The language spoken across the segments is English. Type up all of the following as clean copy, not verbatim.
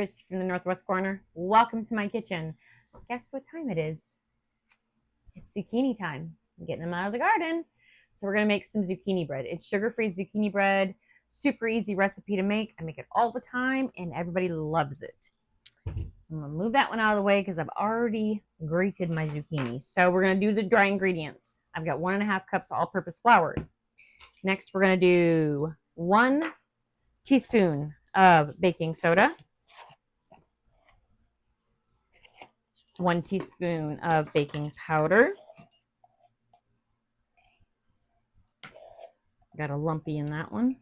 Christy from the Northwest Corner. Welcome to my kitchen. Guess what time it is? It's zucchini time. I'm getting them out of the garden. So we're going to make some zucchini bread. It's sugar-free zucchini bread. Super easy recipe to make. I make it all the time and everybody loves it. So I'm going to move that one out of the way because I've already grated my zucchini. So we're going to do the dry ingredients. I've got 1.5 cups of all-purpose flour. Next, we're going to do 1 teaspoon of baking soda, 1 teaspoon of baking powder. Got a lumpy in that one.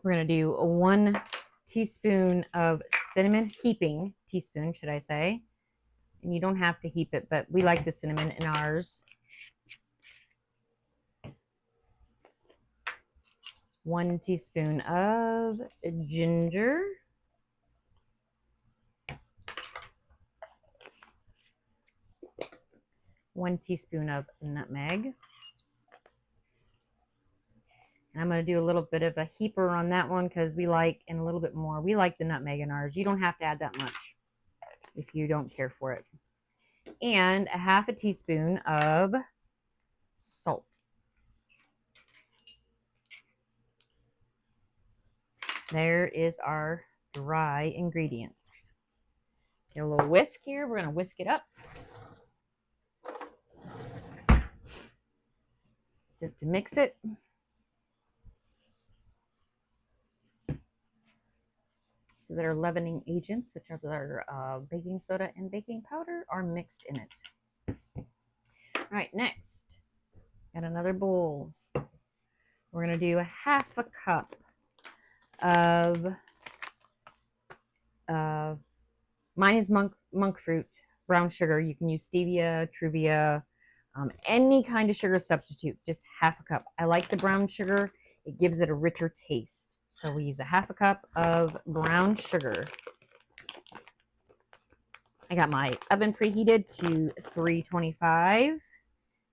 We're going to do 1 teaspoon of cinnamon, heaping teaspoon, should I say. And you don't have to heap it, but we like the cinnamon in ours. 1 teaspoon of ginger. 1 teaspoon of nutmeg. And I'm going to do a little bit of a heaper on that one because we like, and a little bit more, we like the nutmeg in ours. You don't have to add that much if you don't care for it. And 1/2 teaspoon of salt. There is our dry ingredients. Get a little whisk here. We're going to whisk it up. Just to mix it. So that our leavening agents, which are our baking soda and baking powder, are mixed in it. All right, next, got another bowl. We're going to do 1/2 cup of, mine is monk fruit, brown sugar. You can use stevia, Truvia, any kind of sugar substitute, just 1/2 cup. I like the brown sugar. It gives it a richer taste. So we use 1/2 cup of brown sugar. I got my oven preheated to 325.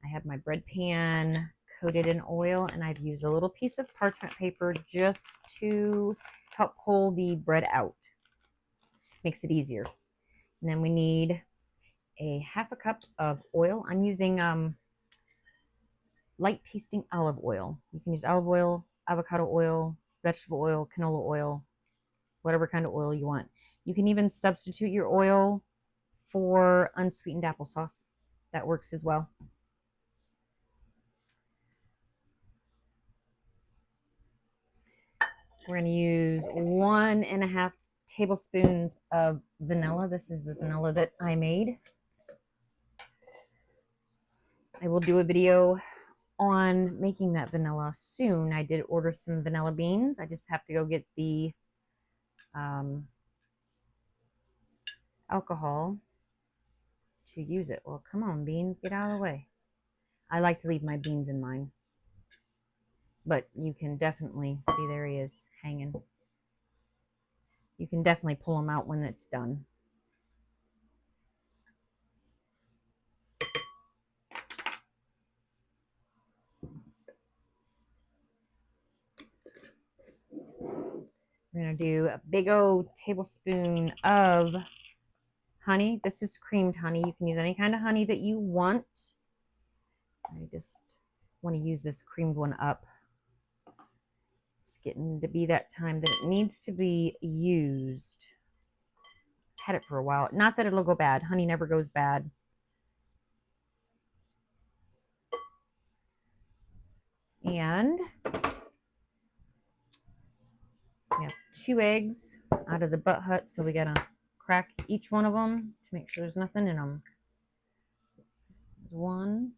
I have my bread pan coated in oil, and I've used a little piece of parchment paper just to help pull the bread out. Makes it easier. And then we need 1/2 cup of oil. I'm using light tasting olive oil. You can use olive oil, avocado oil, vegetable oil, canola oil, whatever kind of oil you want. You can even substitute your oil for unsweetened applesauce. That works as well. We're going to use 1.5 tablespoons of vanilla. This is the vanilla that I made. I will do a video on making that vanilla soon. I did order some vanilla beans. I just have to go get the alcohol to use it. Well, come on, beans, get out of the way. I like to leave my beans in mine. But you can definitely see there he is hanging. You can definitely pull them out when it's done. We're going to do a big old tablespoon of honey. This is creamed honey. You can use any kind of honey that you want. I just want to use this creamed one up. It's getting to be that time that it needs to be used. I've had it for a while. Not that it'll go bad. Honey never goes bad. And we have 2 eggs out of the butt hut, so we gotta crack each one of them to make sure there's nothing in them. There's 1.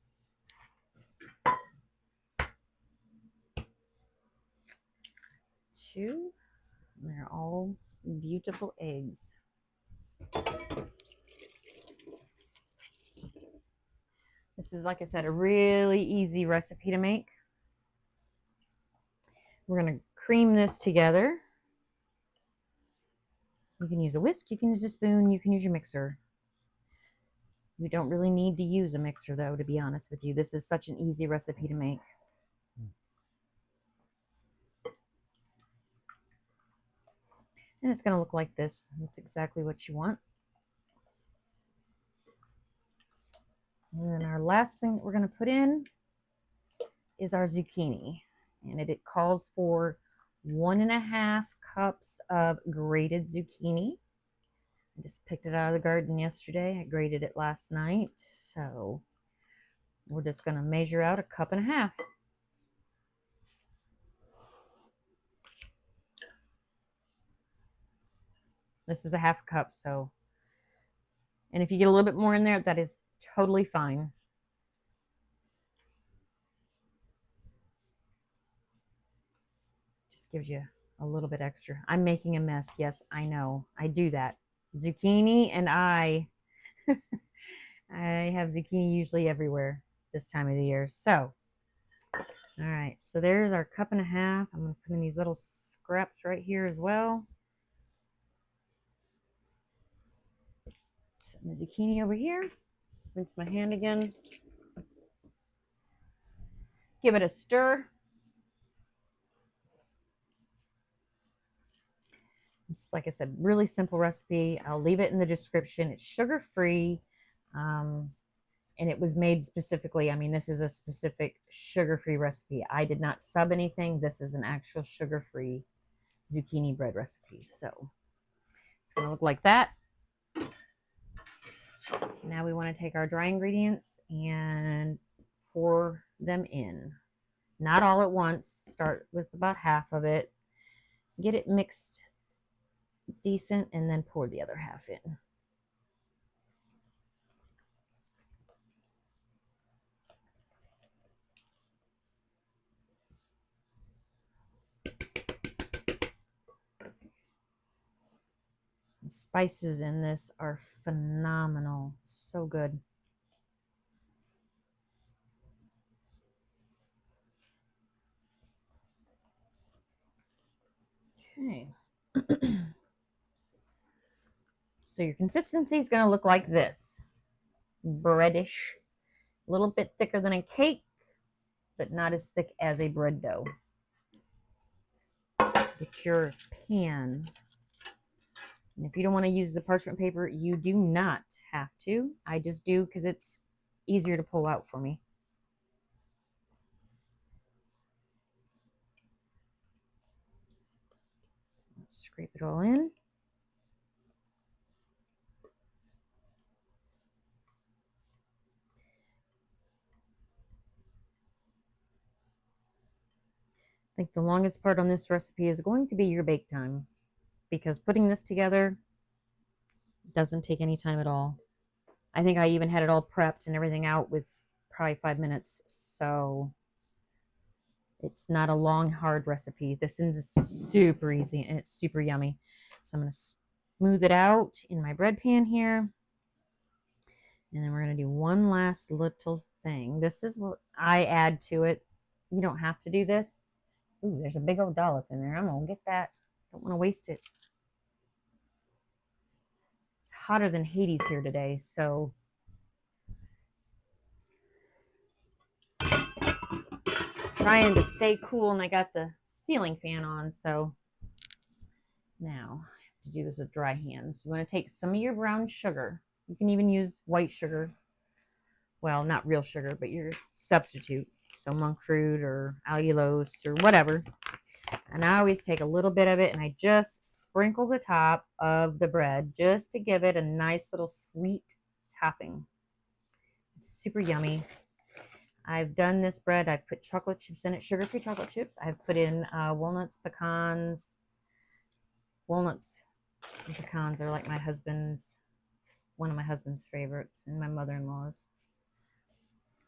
2. And they're all beautiful eggs. This is, like I said, a really easy recipe to make. We're going to cream this together. You can use a whisk, you can use a spoon, you can use your mixer. You don't really need to use a mixer, though, to be honest with you. This is such an easy recipe to make. And it's going to look like this. That's exactly what you want. And then our last thing that we're going to put in is our zucchini. And it calls for 1.5 cups of grated zucchini. I just picked it out of the garden yesterday. I grated it last night. So we're just going to measure out 1.5 cups. This is 1/2 cup, so, and if you get a little bit more in there, that is totally fine. Just gives you a little bit extra. I'm making a mess. Yes, I know. I do that. Zucchini and I have zucchini usually everywhere this time of the year. So, all right. So there's our 1.5 cups. I'm going to put in these little scraps right here as well. Set my zucchini over here. Rinse my hand again. Give it a stir. It's, like I said, really simple recipe. I'll leave it in the description. It's sugar-free, and it was made specifically. I mean, this is a specific sugar-free recipe. I did not sub anything. This is an actual sugar-free zucchini bread recipe. So it's going to look like that. Now we want to take our dry ingredients and pour them in. Not all at once. Start with about half of it. Get it mixed decent, and then pour the other half in. The spices in this are phenomenal. So good. Okay. So your consistency is going to look like this. Breadish. A little bit thicker than a cake, but not as thick as a bread dough. Get your pan. And if you don't want to use the parchment paper, you do not have to. I just do because it's easier to pull out for me. Scrape it all in. I think the longest part on this recipe is going to be your bake time, because putting this together doesn't take any time at all. I think I even had it all prepped and everything out with probably 5 minutes. So it's not a long, hard recipe. This is super easy and it's super yummy. So I'm going to smooth it out in my bread pan here. And then we're going to do one last little thing. This is what I add to it. You don't have to do this. Ooh, there's a big old dollop in there. I'm going to get that. Don't want to waste it. It's hotter than Hades here today, so trying to stay cool, and I got the ceiling fan on. So now I have to do this with dry hands. You want to take some of your brown sugar. You can even use white sugar. Well, not real sugar, but your substitute. So monk fruit or allulose or whatever. And I always take a little bit of it and I just sprinkle the top of the bread just to give it a nice little sweet topping. It's super yummy. I've done this bread. I've put chocolate chips in it, sugar-free chocolate chips. I've put in walnuts, pecans. Walnuts and pecans are like one of my husband's favorites, and my mother-in-law's.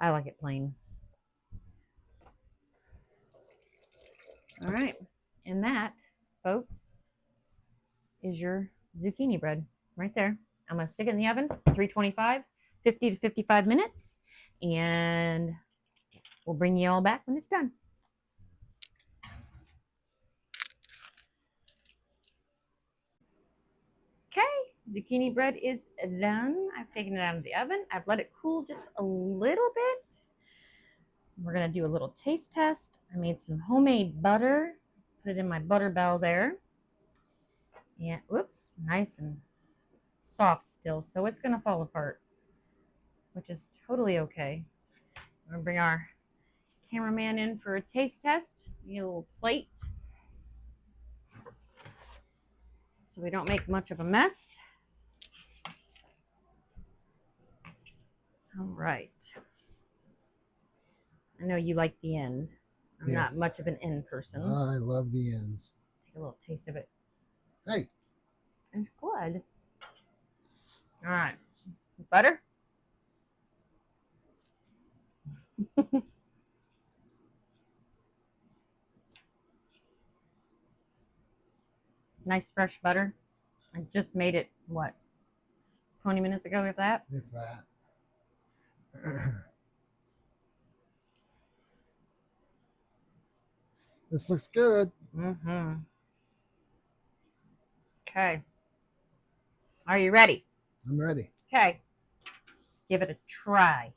I like it plain. All right, and that, folks, is your zucchini bread right there. I'm going to stick it in the oven, 325, 50 to 55 minutes, and we'll bring you all back when it's done. Okay, zucchini bread is done. I've taken it out of the oven. I've let it cool just a little bit. We're going to do a little taste test. I made some homemade butter, put it in my butter bell there. And whoops, nice and soft still, so it's going to fall apart, which is totally okay. We're going to bring our cameraman in for a taste test. Need a little plate so we don't make much of a mess. All right. I know you like the end. I'm Yes. not much of an end person. I love the ends. Take a little taste of it. Hey. It's good. All right. Butter. Nice fresh butter. I just made it, what, 20 minutes ago, if that? If that. This looks good. Mm-hmm. Okay. Are you ready? I'm ready. Okay. Let's give it a try.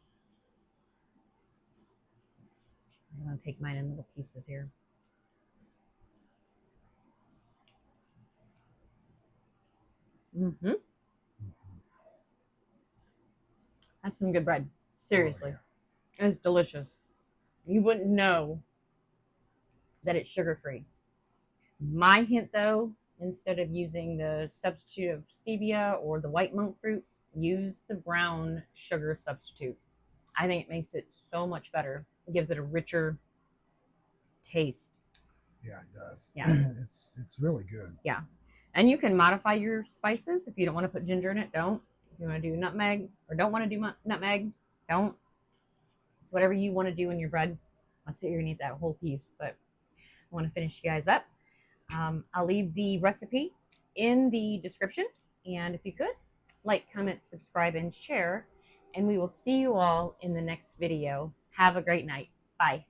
I'm going to take mine in little pieces here. Mm-hmm. That's some good bread. Seriously. Oh, yeah. It's delicious. You wouldn't know that it's sugar-free. My hint, though, instead of using the substitute of stevia or the white monk fruit, use the brown sugar substitute. I think it makes it so much better. It gives it a richer taste. Yeah, it does. Yeah. It's really good. Yeah. And you can modify your spices. If you don't want to put ginger in it, don't. If you want to do nutmeg or don't want to do nutmeg, don't. It's whatever you want to do in your bread. Let's say you're going to eat that whole piece, but I want to finish you guys up. I'll leave the recipe in the description. And if you could, like, comment, subscribe, and share. And we will see you all in the next video. Have a great night. Bye.